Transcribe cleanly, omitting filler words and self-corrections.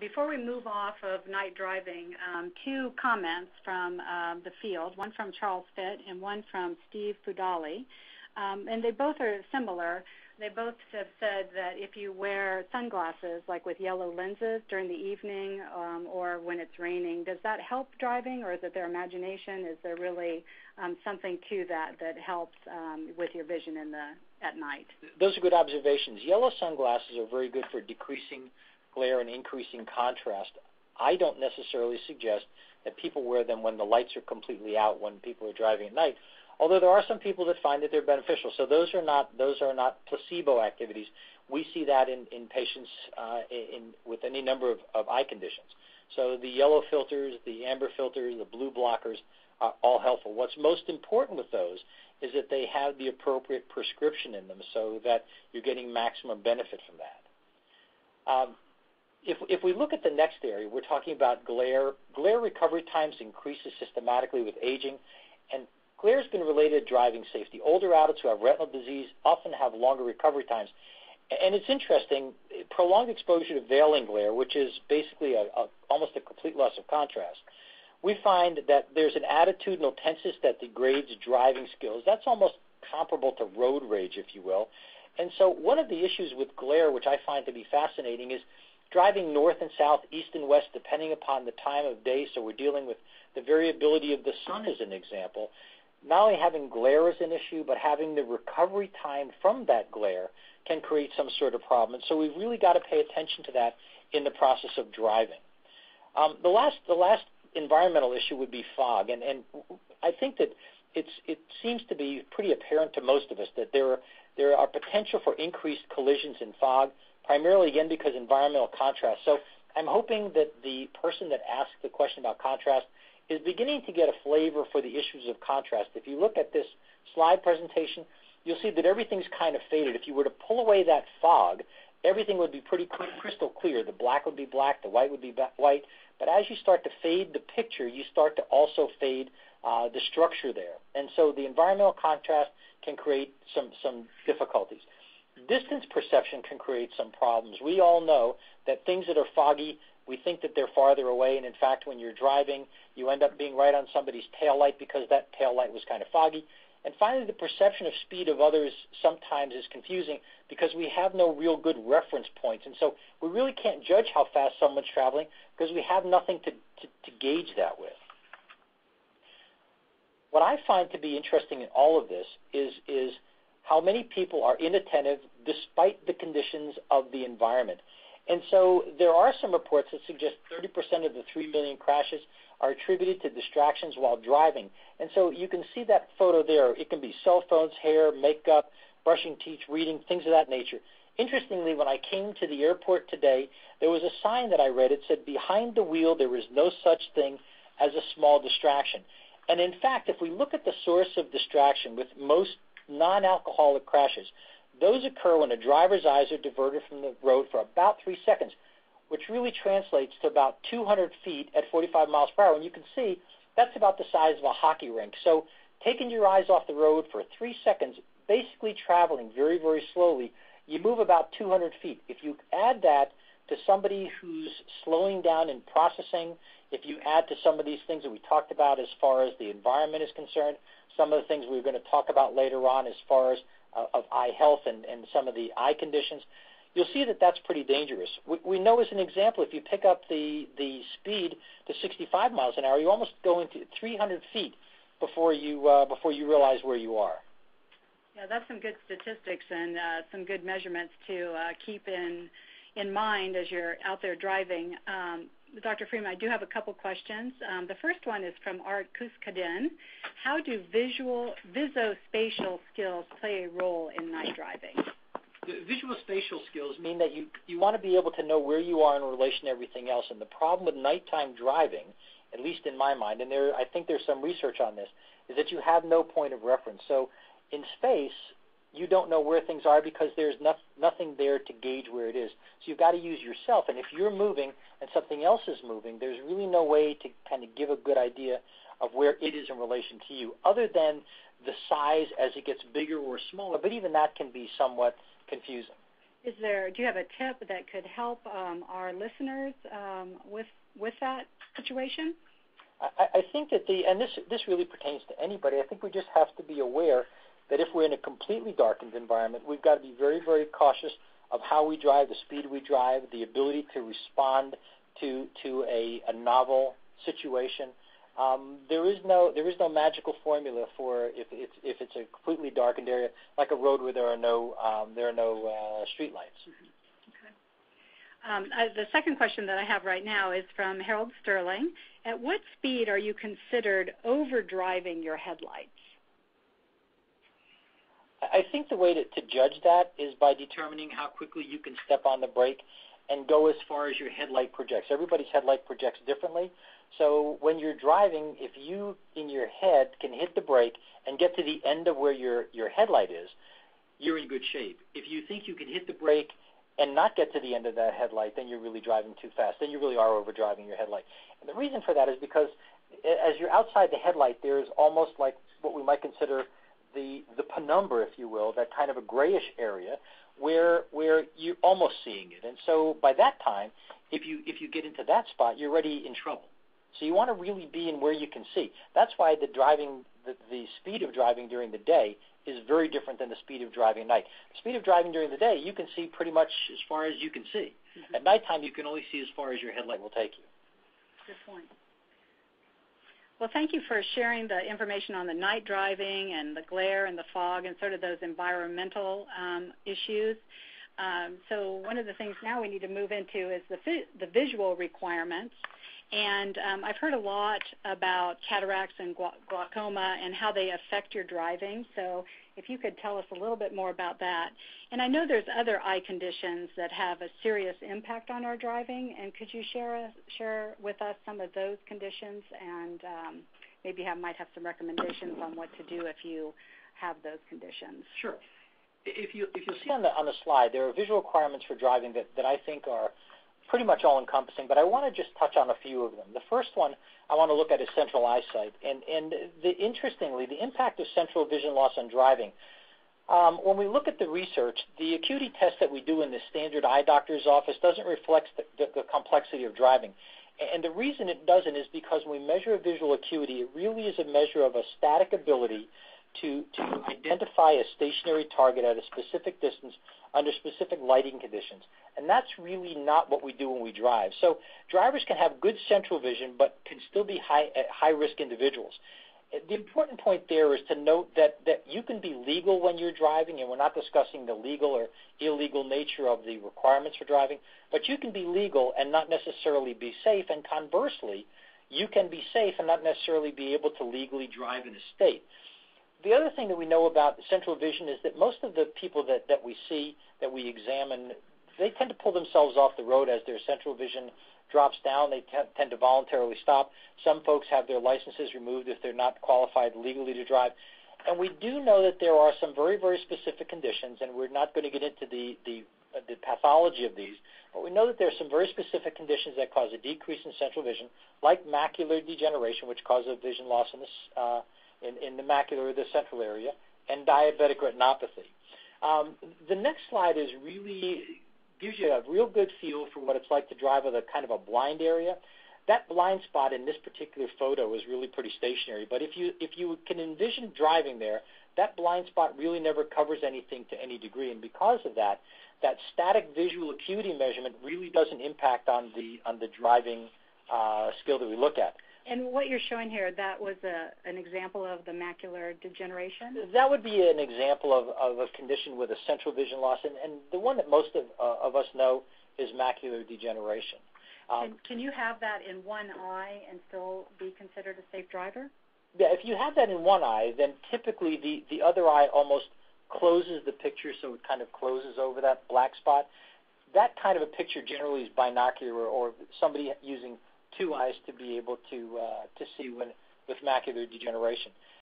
Before we move off of night driving, two comments from the field, one from Charles Fitt and one from Steve Fudali, and they both are similar. They both have said that if you wear sunglasses, like with yellow lenses during the evening or when it's raining, does that help driving, or is it their imagination? Is there really something to that that helps with your vision at night? Those are good observations. Yellow sunglasses are very good for decreasing glare and increasing contrast. I don't necessarily suggest that people wear them when the lights are completely out when people are driving at night, although there are some people that find that they're beneficial. So those are not placebo activities. We see that in patients with any number of eye conditions. So the yellow filters, the amber filters, the blue blockers are all helpful. What's most important with those is that they have the appropriate prescription in them so that you're getting maximum benefit from that. If we look at the next area, we're talking about glare. Glare recovery times increases systematically with aging, and glare has been related to driving safety. Older adults who have retinal disease often have longer recovery times. And it's interesting, prolonged exposure to veiling glare, which is basically almost a complete loss of contrast, we find that there's an attitudinal tenseness that degrades driving skills. That's almost comparable to road rage, if you will. And so one of the issues with glare, which I find to be fascinating, is driving north and south, east and west, depending upon the time of day. So we're dealing with the variability of the sun as an example. Not only having glare as an issue, but having the recovery time from that glare can create some sort of problem. And so we've really got to pay attention to that in the process of driving. The last environmental issue would be fog. And I think that it seems to be pretty apparent to most of us that there are potential for increased collisions in fog, primarily, again, because environmental contrast. So I'm hoping that the person that asked the question about contrast is beginning to get a flavor for the issues of contrast. If you look at this slide presentation, you'll see that everything's kind of faded. If you were to pull away that fog, everything would be pretty crystal clear. The black would be black, the white would be white. But as you start to fade the picture, you start to also fade the structure there. And so the environmental contrast can create some difficulties. Distance perception can create some problems. We all know that things that are foggy, we think that they're farther away, and in fact, when you're driving, you end up being right on somebody's tail light because that tail light was kind of foggy. And finally, the perception of speed of others sometimes is confusing because we have no real good reference points. And so we really can't judge how fast someone's traveling because we have nothing to gauge that with. What I find to be interesting in all of this is how many people are inattentive despite the conditions of the environment. And so there are some reports that suggest 30% of the 3 million crashes are attributed to distractions while driving. And so you can see that photo there. It can be cell phones, hair, makeup, brushing teeth, reading, things of that nature. Interestingly, when I came to the airport today, there was a sign that I read. It said, "Behind the wheel, there is no such thing as a small distraction." And in fact, if we look at the source of distraction with most non-alcoholic crashes, those occur when a driver's eyes are diverted from the road for about 3 seconds, which really translates to about 200 feet at 45 miles per hour. And you can see that's about the size of a hockey rink. So taking your eyes off the road for 3 seconds, basically traveling very, very slowly, you move about 200 feet. If you add that to somebody who's slowing down in processing, if you add to some of these things that we talked about as far as the environment is concerned, some of the things we're going to talk about later on as far as of eye health and some of the eye conditions, you'll see that that's pretty dangerous. We know as an example, if you pick up the speed to 65 miles an hour, you're almost going to 300 feet before you realize where you are. Yeah, that's some good statistics and some good measurements to keep in mind as you're out there driving. Dr. Freeman, I do have a couple questions. The first one is from Art Kuskadin. How do visospatial skills play a role in night driving? The visual spatial skills mean that you want to be able to know where you are in relation to everything else. And the problem with nighttime driving, at least in my mind, and I think there's some research on this, is that you have no point of reference. So in space, you don't know where things are because there's nothing there to gauge where it is. So you've got to use yourself. And if you're moving and something else is moving, there's really no way to kind of give a good idea of where it is in relation to you, other than the size as it gets bigger or smaller. But even that can be somewhat confusing. Do you have a tip that could help our listeners with that situation? I think that this really pertains to anybody. I think we just have to be aware that if we're in a completely darkened environment, we've got to be very, very cautious of how we drive, the speed we drive, the ability to respond to a novel situation. There is no magical formula for if it's a completely darkened area, like a road where there are no street lights. Mm-hmm. Okay. The second question that I have right now is from Harold Sterling. At what speed are you considered overdriving your headlights? I think the way to judge that is by determining how quickly you can step on the brake and go as far as your headlight projects. Everybody's headlight projects differently. So when you're driving, if you in your head can hit the brake and get to the end of where your headlight is, you're in good shape. If you think you can hit the brake and not get to the end of that headlight, then you're really driving too fast. Then you really are overdriving your headlight. And the reason for that is because as you're outside the headlight, there's almost like what we might consider the penumbra, if you will, that kind of a grayish area where you're almost seeing it. And so by that time, if you get into that spot, you're already in trouble. So you want to really be in where you can see. That's why the speed of driving during the day is very different than the speed of driving at night. The speed of driving during the day, you can see pretty much as far as you can see. Mm-hmm. At nighttime, you can only see as far as your headlight will take you. Good point. Well, thank you for sharing the information on the night driving and the glare and the fog and sort of those environmental issues. So one of the things now we need to move into is the visual requirements. And I've heard a lot about cataracts and glaucoma and how they affect your driving. So if you could tell us a little bit more about that. And I know there's other eye conditions that have a serious impact on our driving. And could you share with us some of those conditions and maybe might have some recommendations on what to do if you have those conditions? Sure. If you'll see on the slide, there are visual requirements for driving that I think are pretty much all-encompassing, but I want to just touch on a few of them. The first one I want to look at is central eyesight. And interestingly, the impact of central vision loss on driving, when we look at the research, the acuity test that we do in the standard eye doctor's office doesn't reflect the complexity of driving. And the reason it doesn't is because when we measure visual acuity, it really is a measure of a static ability to identify a stationary target at a specific distance under specific lighting conditions. And that's really not what we do when we drive. So drivers can have good central vision but can still be high-risk individuals. The important point there is to note that you can be legal when you're driving, and we're not discussing the legal or illegal nature of the requirements for driving, but you can be legal and not necessarily be safe, and conversely, you can be safe and not necessarily be able to legally drive in a state. The other thing that we know about central vision is that most of the people that we see, that we examine, they tend to pull themselves off the road as their central vision drops down. They tend to voluntarily stop. Some folks have their licenses removed if they're not qualified legally to drive. And we do know that there are some very, very specific conditions, and we're not going to get into the pathology of these, but we know that there are some very specific conditions that cause a decrease in central vision, like macular degeneration, which causes vision loss in the macular or the central area, and diabetic retinopathy. The next slide gives you a real good feel for what it's like to drive with a kind of a blind area. That blind spot in this particular photo is really pretty stationary, but if you can envision driving there, that blind spot really never covers anything to any degree, and because of that static visual acuity measurement really doesn't impact on the driving skill that we look at. And what you're showing here, that was an example of the macular degeneration? That would be an example of a condition with a central vision loss, and the one that most of us know is macular degeneration. Can you have that in one eye and still be considered a safe driver? Yeah, if you have that in one eye, then typically the other eye almost closes the picture, so it kind of closes over that black spot. That kind of a picture generally is binocular, or somebody using two eyes to be able to see with macular degeneration.